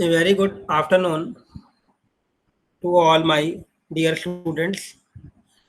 A very good afternoon to all my dear students.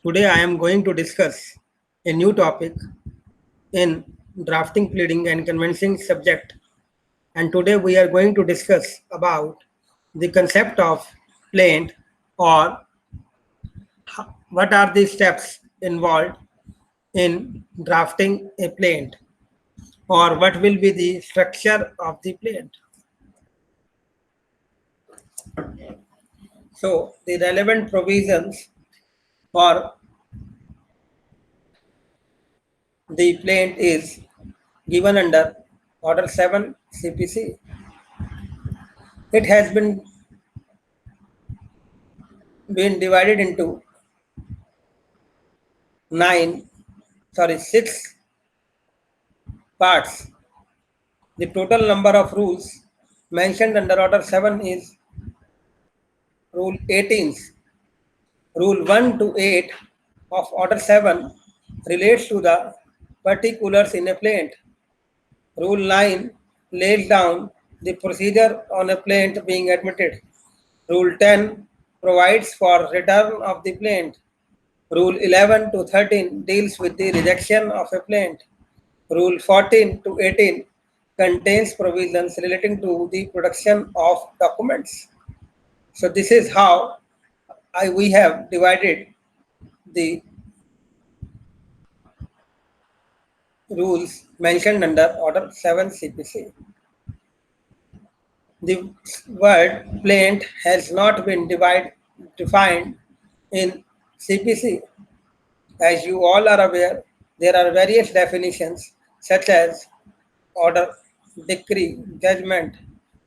Today I am going to discuss a new topic in drafting, pleading and convincing subject. And today we are going to discuss about the concept of plaint or what are the steps involved in drafting a plaint or what will be the structure of the plaint. So the relevant provisions for the plaint is given under Order 7 CPC. It has been divided into six parts. The total number of rules mentioned under Order 7 is Rule 18. Rule 1 to 8 of Order 7 relates to the particulars in a plaint. Rule 9 lays down the procedure on a plaint being admitted. Rule 10 provides for return of the plaint. Rule 11 to 13 deals with the rejection of a plaint. Rule 14 to 18 contains provisions relating to the production of documents. So this is how we have divided the rules mentioned under Order 7 CPC. The word plaint has not been defined in CPC. As you all are aware, there are various definitions such as order, decree, judgment,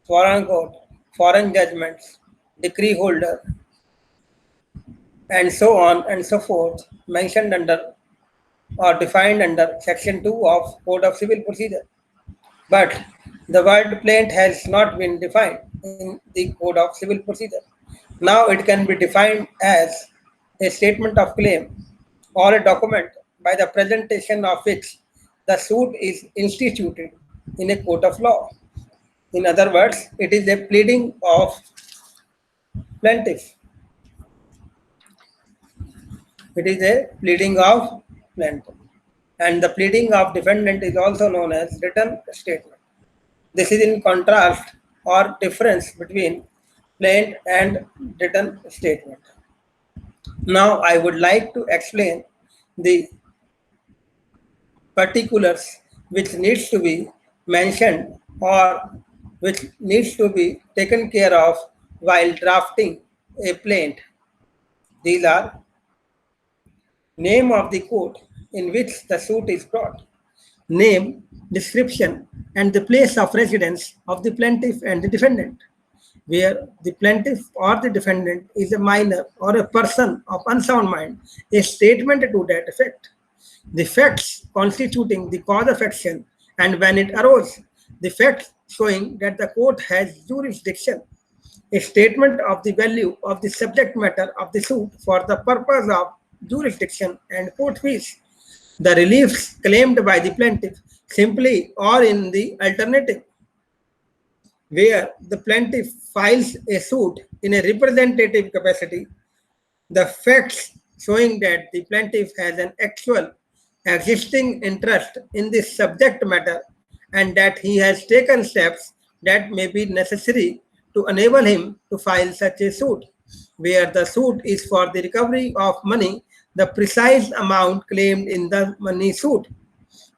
foreign court, foreign judgments, decree holder, and so on and so forth, mentioned under or defined under Section 2 of Code of Civil Procedure. But the word plaint has not been defined in the Code of Civil Procedure. Now it can be defined as a statement of claim or a document by the presentation of which the suit is instituted in a court of law. In other words, it is a pleading of plaintiff. It is a pleading of plaintiff. And the pleading of defendant is also known as written statement. This is in contrast or difference between plaint and written statement. Now I would like to explain the particulars which needs to be mentioned or which needs to be taken care of while drafting a plaint. These are name of the court in which the suit is brought, name, description, and the place of residence of the plaintiff and the defendant, where the plaintiff or the defendant is a minor or a person of unsound mind, a statement to that effect, the facts constituting the cause of action, and when it arose, the facts showing that the court has jurisdiction, a statement of the value of the subject matter of the suit for the purpose of jurisdiction and court fees, the reliefs claimed by the plaintiff simply or in the alternative, where the plaintiff files a suit in a representative capacity, the facts showing that the plaintiff has an actual existing interest in this subject matter and that he has taken steps that may be necessary to enable him to file such a suit, where the suit is for the recovery of money, the precise amount claimed in the money suit,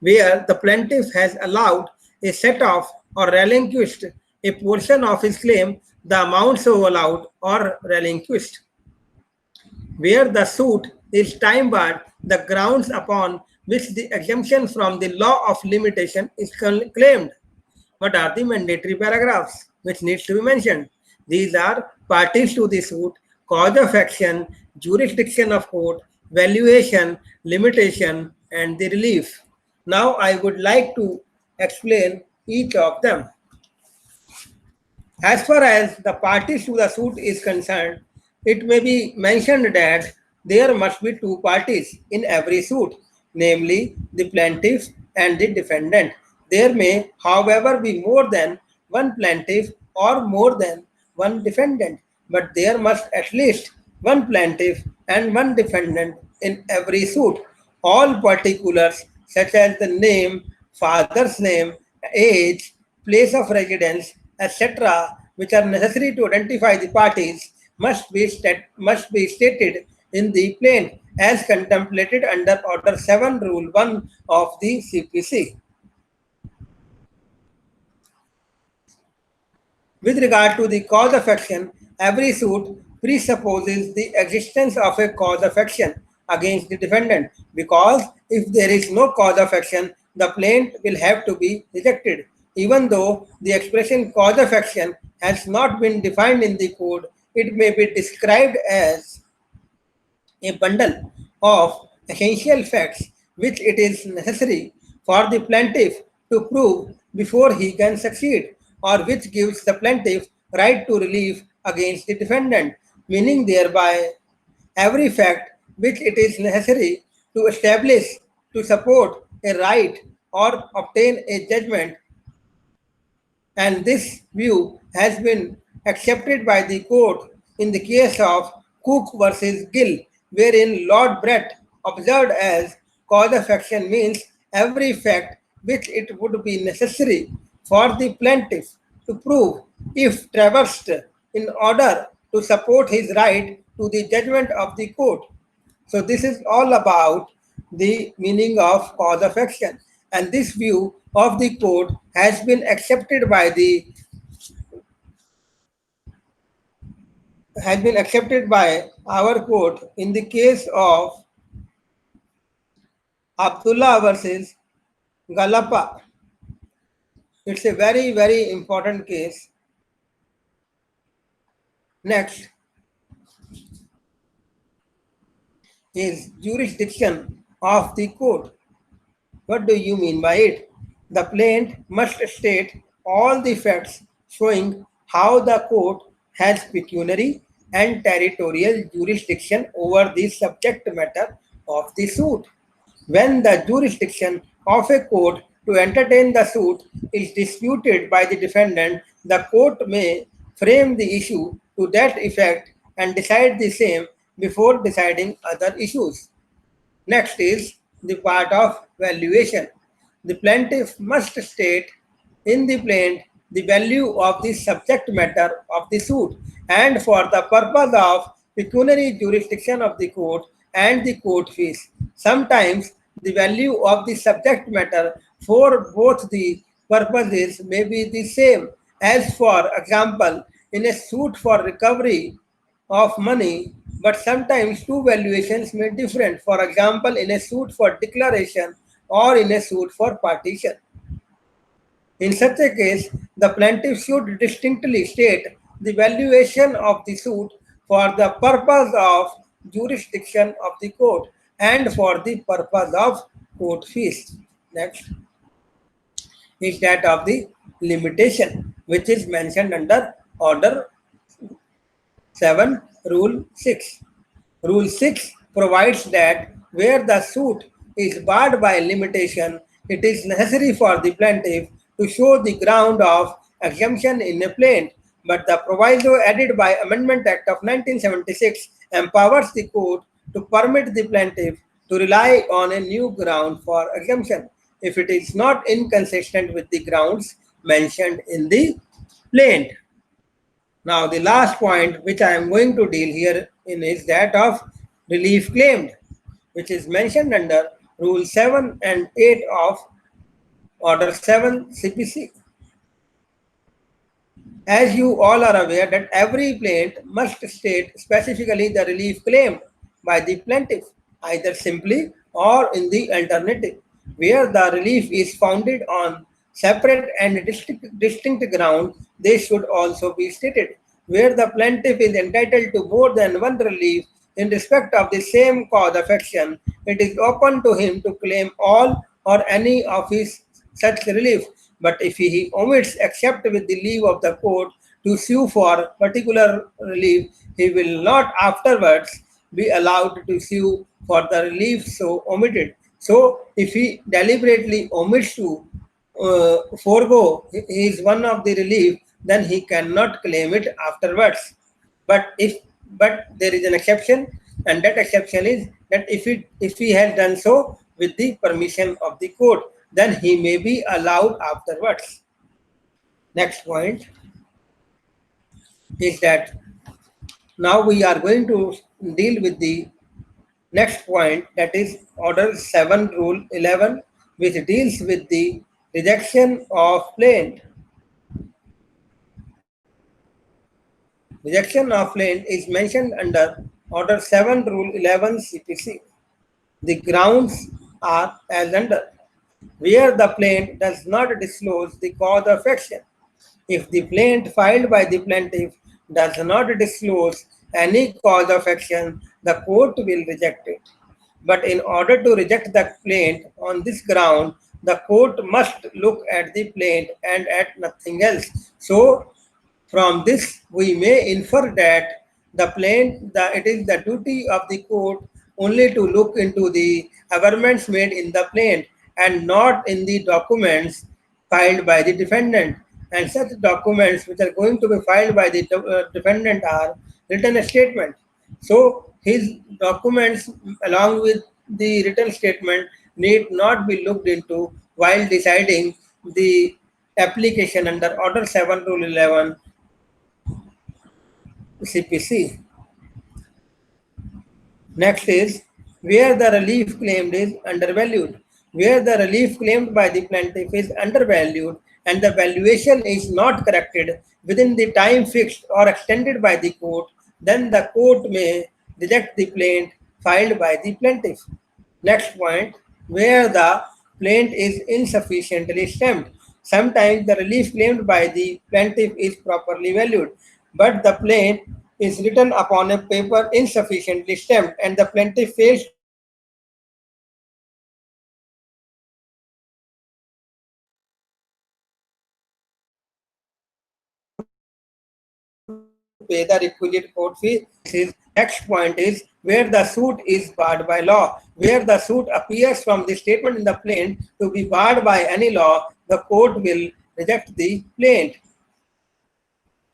where the plaintiff has allowed a set off or relinquished a portion of his claim, the amount so allowed or relinquished, where the suit is time barred, the grounds upon which the exemption from the law of limitation is claimed. What are the mandatory paragraphs which needs to be mentioned? These are parties to the suit, cause of action, jurisdiction of court, valuation, limitation, and the relief. Now I would like to explain each of them. As far as the parties to the suit is concerned, it may be mentioned that there must be two parties in every suit, namely the plaintiff and the defendant. There may, however, be more than one plaintiff or more than one defendant, but there must at least one plaintiff and one defendant in every suit. All particulars such as the name, father's name, age, place of residence, etc., which are necessary to identify the parties, must be stated in the plaint as contemplated under Order 7, Rule 1 of the CPC. With regard to the cause of action, every suit presupposes the existence of a cause of action against the defendant, because if there is no cause of action, the plaint will have to be rejected. Even though the expression cause of action has not been defined in the code, it may be described as a bundle of essential facts which it is necessary for the plaintiff to prove before he can succeed, or which gives the plaintiff right to relief against the defendant, meaning thereby every fact which it is necessary to establish to support a right or obtain a judgment. And this view has been accepted by the court in the case of Cook versus Gill, wherein Lord Brett observed as cause of action means every fact which it would be necessary for the plaintiff to prove if traversed in order to support his right to the judgment of the court. So this is all about the meaning of cause of action, and this view of the court has been accepted by our court in the case of Abdullah versus Galapa. It's a very, very important case. Next is jurisdiction of the court. What do you mean by it? The plaintiff must state all the facts showing how the court has pecuniary and territorial jurisdiction over the subject matter of the suit. When the jurisdiction of a court to entertain the suit is disputed by the defendant, the court may frame the issue to that effect and decide the same before deciding other issues. Next is the part of valuation. The plaintiff must state in the plaint the value of the subject matter of the suit, and for the purpose of pecuniary jurisdiction of the court and the court fees. Sometimes the value of the subject matter for both the purposes may be the same, as for example in a suit for recovery of money, but sometimes two valuations may differ, for example in a suit for declaration or in a suit for partition. In such a case, the plaintiff should distinctly state the valuation of the suit for the purpose of jurisdiction of the court and for the purpose of court fees. Next is that of the limitation, which is mentioned under Order 7, Rule 6. Rule 6 provides that where the suit is barred by limitation, it is necessary for the plaintiff to show the ground of exemption in a plaint, but the proviso added by Amendment Act of 1976 empowers the court to permit the plaintiff to rely on a new ground for exemption if it is not inconsistent with the grounds mentioned in the plaint. Now, the last point which I am going to deal here in is that of relief claimed, which is mentioned under Rule 7 and 8 of Order 7 CPC. As you all are aware that every plaint must state specifically the relief claimed by the plaintiff, either simply or in the alternative, where the relief is founded on separate and distinct ground, they should also be stated. Where the plaintiff is entitled to more than one relief in respect of the same cause of action, it is open to him to claim all or any of his such relief. But if he omits, except with the leave of the court, to sue for particular relief, he will not afterwards be allowed to sue for the relief so omitted. So, if he deliberately omits to forego his one of the relief, then he cannot claim it afterwards. But there is an exception, and that exception is that if he has done so with the permission of the court, then he may be allowed afterwards. Next point is that now we are going to deal with the next point, that is Order 7 Rule 11, which deals with the rejection of plaint. Rejection of plaint is mentioned under Order 7 Rule 11 CPC. The grounds are as under: where the plaint does not disclose the cause of action. If the plaint filed by the plaintiff does not disclose any cause of action, the court will reject it. But in order to reject the plaint on this ground, the court must look at the plaint and at nothing else. So, from this, we may infer that it is the duty of the court only to look into the averments made in the plaint and not in the documents filed by the defendant. And such documents which are going to be filed by the defendant are written statement. So his documents along with the written statement need not be looked into while deciding the application under Order 7 Rule 11 CPC. Next is where the relief claimed is undervalued. Where the relief claimed by the plaintiff is undervalued and the valuation is not corrected within the time fixed or extended by the court, then the court may reject the plaint filed by the plaintiff. Next point, where the plaint is insufficiently stamped. Sometimes the relief claimed by the plaintiff is properly valued, but the plaint is written upon a paper insufficiently stamped and the plaintiff fails to pay the requisite court fee. Then the plaintiff is not entitled to pay the requisite court fee. Next point is where the suit is barred by law. Where the suit appears from the statement in the plaint to be barred by any law, the court will reject the plaint.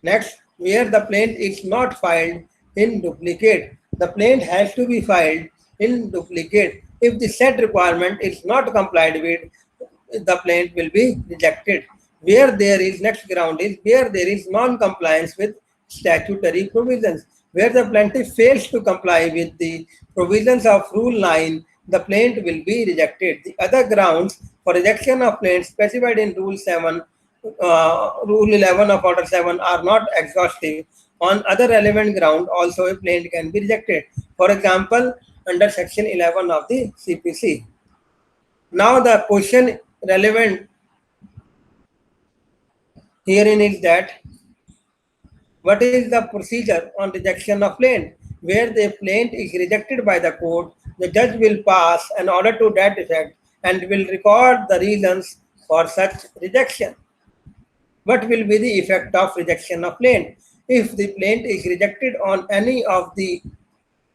Next, where the plaint is not filed in duplicate. The plaint has to be filed in duplicate. If the said requirement is not complied with, the plaint will be rejected. Where there is next ground is where there is non-compliance with statutory provisions. Where the plaintiff fails to comply with the provisions of Rule 9, the plaint will be rejected. The other grounds for rejection of plaint specified in Rule 7, Rule 11 of Order 7 are not exhaustive. On other relevant ground, also a plaint can be rejected. For example, under Section 11 of the CPC. Now the question relevant herein is that what is the procedure on rejection of plaint? Where the plaint is rejected by the court, the judge will pass an order to that effect and will record the reasons for such rejection. What will be the effect of rejection of plaint? If the plaint is rejected on any of the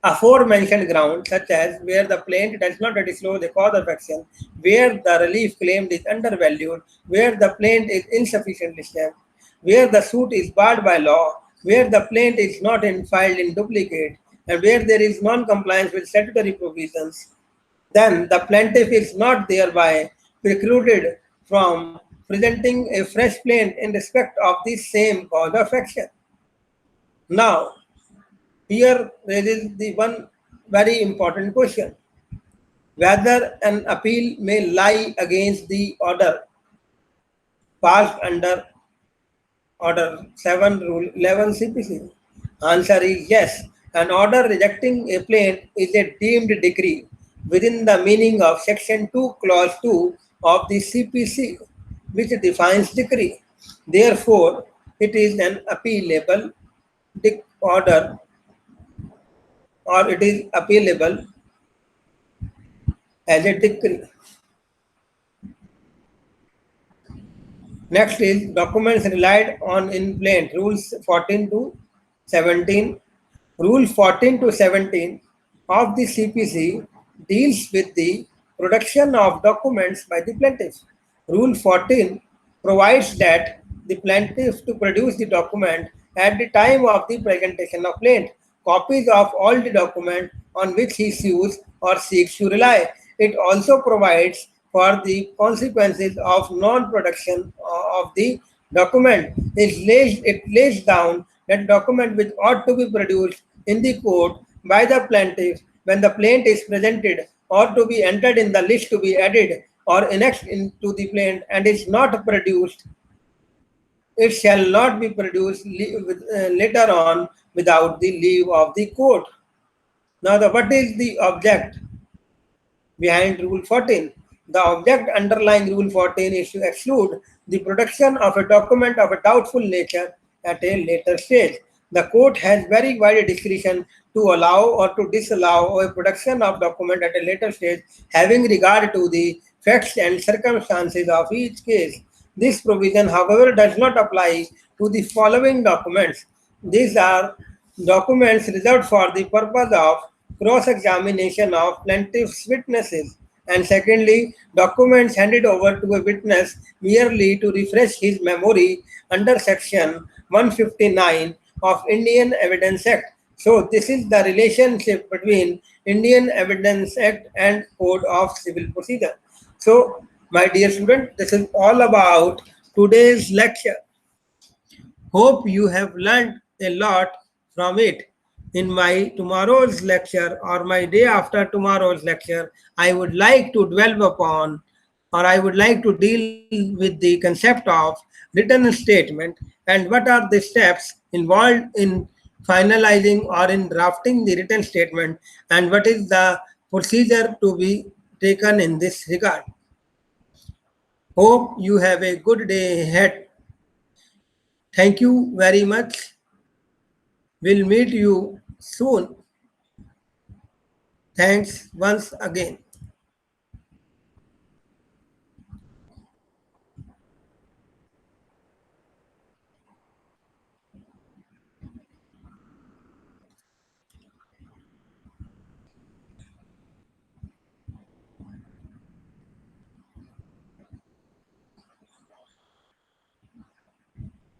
aforementioned grounds, such as where the plaint does not disclose the cause of action, where the relief claimed is undervalued, where the plaint is insufficiently stamped, where the suit is barred by law, where the plaint is not filed in duplicate, and where there is non-compliance with statutory provisions, then the plaintiff is not thereby precluded from presenting a fresh plaint in respect of the same cause of action. Now, here raises the one very important question: whether an appeal may lie against the order passed under Order 7 Rule 11 CPC. Answer is yes. An order rejecting a plaint is a deemed decree within the meaning of Section 2, Clause 2 of the CPC, which defines decree. Therefore, it is an appealable order, or it is appealable as a decree. Next is documents relied on in plaint, Rules 14 to 17. Rule 14 to 17 of the CPC deals with the production of documents by the plaintiff. Rule 14 provides that the plaintiff to produce the document at the time of the presentation of plaint, copies of all the document on which he sues or seeks to rely. It also provides for the consequences of non-production of the document. It lays down that document which ought to be produced in the court by the plaintiff when the plaint is presented or to be entered in the list to be added or annexed into the plaint and is not produced, it shall not be produced later on without the leave of the court. Now, what is the object behind Rule 14? The object underlying Rule 14 is to exclude the production of a document of a doubtful nature at a later stage. The court has very wide discretion to allow or to disallow a production of document at a later stage, having regard to the facts and circumstances of each case. This provision, however, does not apply to the following documents. These are documents reserved for the purpose of cross-examination of plaintiff's witnesses, and secondly, documents handed over to a witness merely to refresh his memory under Section 159 of Indian Evidence Act. So this is the relationship between Indian Evidence Act and Code of Civil Procedure. So, my dear student, this is all about today's lecture. Hope you have learned a lot from it. In my tomorrow's lecture or my day after tomorrow's lecture, I would like to dwell upon or I would like to deal with the concept of written statement and what are the steps involved in finalizing or in drafting the written statement and what is the procedure to be taken in this regard. Hope you have a good day ahead. Thank you very much. We'll meet you soon. Thanks once again.